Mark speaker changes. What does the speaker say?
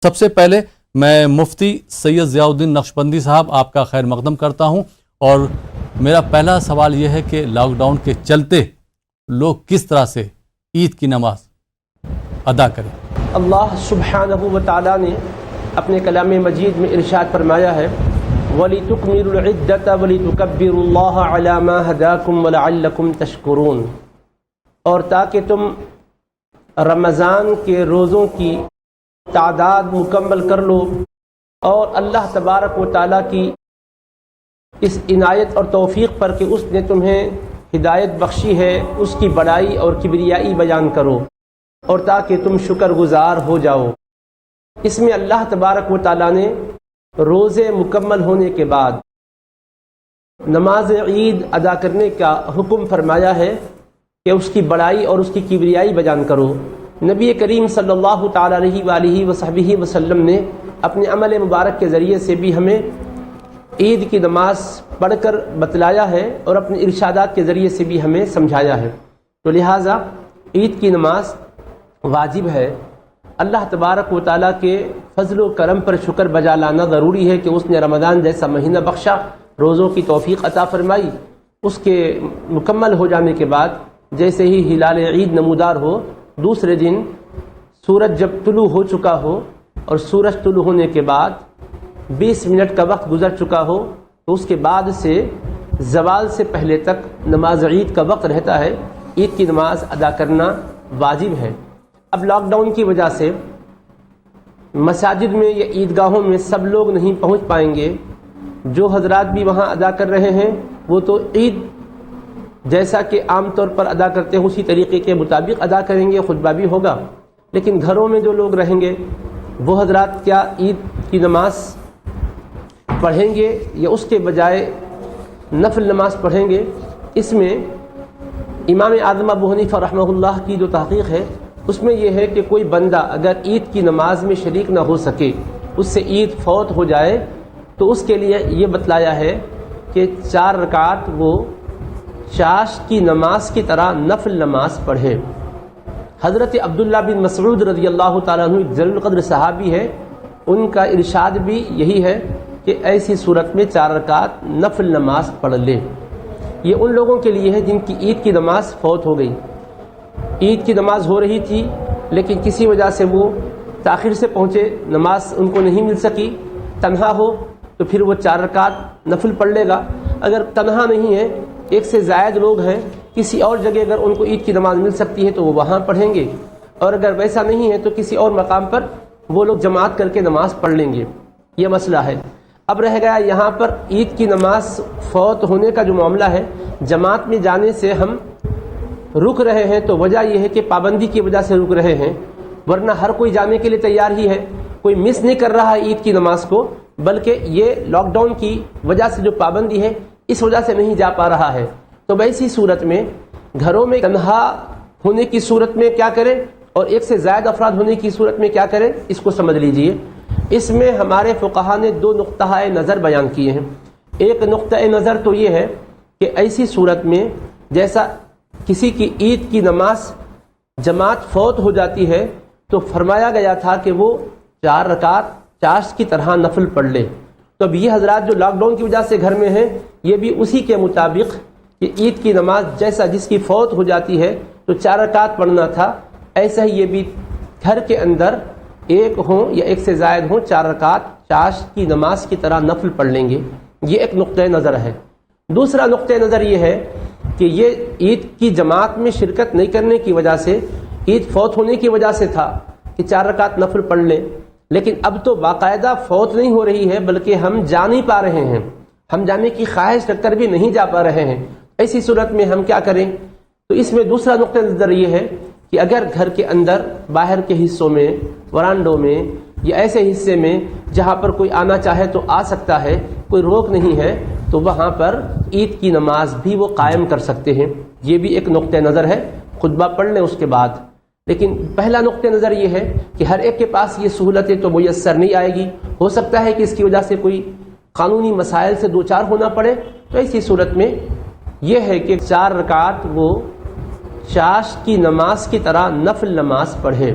Speaker 1: सबसे पहले मैं मुफ्ती सैयद ज़ियाउद्दीन नक्शबंदी साहब आपका खैर मकदम करता हूं और मेरा पहला सवाल यह है कि लॉकडाउन के चलते लोग किस तरह से ईद की नमाज अदा करें।
Speaker 2: अल्लाह सुब्हानहू व तआला ने अपने कलाम मजीद में इरशाद फरमाया है वलितुकमिलुल इद्दत वलितुकब्बिरुल्लाह अला मा हदाकुम व लअल्लकुम तशकुरून, और ताकि तुम रमज़ान के रोज़ों की तादाद मुकम्मल कर लो और अल्लाह तबारक व तआला की इस इनायत और तौफीक पर कि उसने तुम्हें हिदायत बख्शी है उसकी बड़ाई और किबरियाई बयान करो और ताकि तुम शुक्रगुजार हो जाओ। इसमें अल्लाह तबारक व तआला ने रोज़े मुकम्मल होने के बाद नमाज ईद अदा करने का हुक्म फरमाया है कि उसकी बड़ाई और उसकी किबरियाई बयान करो। नबी करीम सल्लल्लाहु तआला अलैहि वसल्लम ने अपने अमल मुबारक के ज़रिए से भी हमें ईद की नमाज पढ़कर बतलाया है और अपने इरशादात के ज़रिए से भी हमें समझाया है। तो लिहाजा ईद की नमाज वाजिब है। अल्लाह तबारक व तआला के फजल व करम पर शुक्र बजा लाना ज़रूरी है कि उसने रमज़ान जैसा महीना बख्शा, रोज़ों की तौफीक अता फरमाई। उसके मुकम्मल हो जाने के बाद जैसे ही हिलाल ईद नमूदार हो, दूसरे दिन सूरज जब तुलू हो चुका हो और सूरज तुलू होने के बाद 20 मिनट का वक्त गुजर चुका हो तो उसके बाद से ज़वाल से पहले तक नमाज ईद का वक्त रहता है। ईद की नमाज अदा करना वाजिब है। अब लॉकडाउन की वजह से मसाजिद में या ईदगाहों में सब लोग नहीं पहुंच पाएंगे। जो हजरात भी वहां अदा कर रहे हैं वो तो ईद जैसा कि आम तौर पर अदा करते हैं उसी तरीके के मुताबिक अदा करेंगे, खुतबा भी होगा। लेकिन घरों में जो लोग रहेंगे वो हजरात क्या ईद की नमाज पढ़ेंगे या उसके बजाय नफल नमाज पढ़ेंगे? इसमें इमाम आज़म अबू हनीफा रहमहुल्लाह की जो तहक़ीक़ है उसमें यह है कि कोई बंदा अगर ईद की नमाज में शरीक न हो सके, उससे ईद फौत हो जाए, तो उसके लिए ये बतलाया है कि 4 रकात वो चाश की नमाज की तरह नफल नमाज पढ़े। हज़रत अब्दुल्ला बिन मसऊद रज़ी अल्लाह ताला अन्हु जलील क़द्र सहाबी है, उनका इरशाद भी यही है कि ऐसी सूरत में 4 रकात नफल नमाज पढ़ ले। ये उन लोगों के लिए है जिनकी ईद की नमाज फौत हो गई। ईद की नमाज हो रही थी लेकिन किसी वजह से वो ताख़िर से पहुँचे, नमाज उनको नहीं मिल सकी। तन्हा हो तो फिर वो 4 रकात नफल पढ़ लेगा। अगर तन्हा नहीं है, एक से ज़ायद लोग हैं, किसी और जगह अगर उनको ईद की नमाज मिल सकती है तो वो वहाँ पढ़ेंगे, और अगर वैसा नहीं है तो किसी और मकाम पर वो लोग जमात करके नमाज पढ़ लेंगे। ये मसला है। अब रह गया यहाँ पर ईद की नमाज फौत होने का जो मामला है, जमात में जाने से हम रुक रहे हैं तो वजह यह है कि पाबंदी की वजह से रुक रहे हैं, वरना हर कोई जाने के लिए तैयार ही है। कोई मिस नहीं कर रहा है ईद की नमाज को, बल्कि ये लॉकडाउन की वजह से जो पाबंदी है इस वजह से नहीं जा पा रहा है। तो वैसी सूरत में घरों में तन्हा होने की सूरत में क्या करें और एक से ज़्यादा अफराद होने की सूरत में क्या करें, इसको समझ लीजिए। इसमें हमारे फुक़हा ने 2 नुक़्ता नज़र बयान किए हैं। एक नुक़्ता नज़र तो ये है कि ऐसी सूरत में जैसा किसी की ईद की नमाज जमात फौत हो जाती है तो फरमाया गया था कि वो 4 रकात चाश की तरह नफल पढ़ ले। तो अब ये हजरात जो लॉकडाउन की वजह से घर में हैं, ये भी उसी के मुताबिक कि ईद की नमाज जैसा जिसकी फौत हो जाती है तो 4 रकात पढ़ना था, ऐसा ही ये भी घर के अंदर एक हों या एक से ज़ायद हों, 4 रकात चाश की नमाज की तरह नफल पढ़ लेंगे। ये एक नुक़्ता नज़र है। दूसरा नुक़्ता नज़र ये है कि ये ईद की जमात में शिरकत नहीं करने की वजह से, ईद फौत होने की वजह से था कि 4 रकात नफल पढ़ लें, लेकिन अब तो बाकायदा फौत नहीं हो रही है बल्कि हम जा नहीं पा रहे हैं, हम जाने की ख्वाहिश रखकर भी नहीं जा पा रहे हैं। ऐसी सूरत में हम क्या करें? तो इसमें दूसरा नुक़्ता नज़र ये है कि अगर घर के अंदर बाहर के हिस्सों में, वरांडों में या ऐसे हिस्से में जहाँ पर कोई आना चाहे तो आ सकता है, कोई रोक नहीं है, तो वहाँ पर ईद की नमाज भी वो कायम कर सकते हैं। ये भी एक नुक़्ता नज़र है, खुतबा पढ़ लें उसके बाद। लेकिन पहला नुक़्ता नज़र ये है कि हर एक के पास ये सहूलतें तो मुयस्सर नहीं आएगी। हो सकता है कि इसकी वजह से कोई कानूनी मसाइल से 2-4 होना पड़े। तो ऐसी सूरत में यह है कि 4 रकात वो चाश की नमाज की तरह नफल नमाज पढ़े।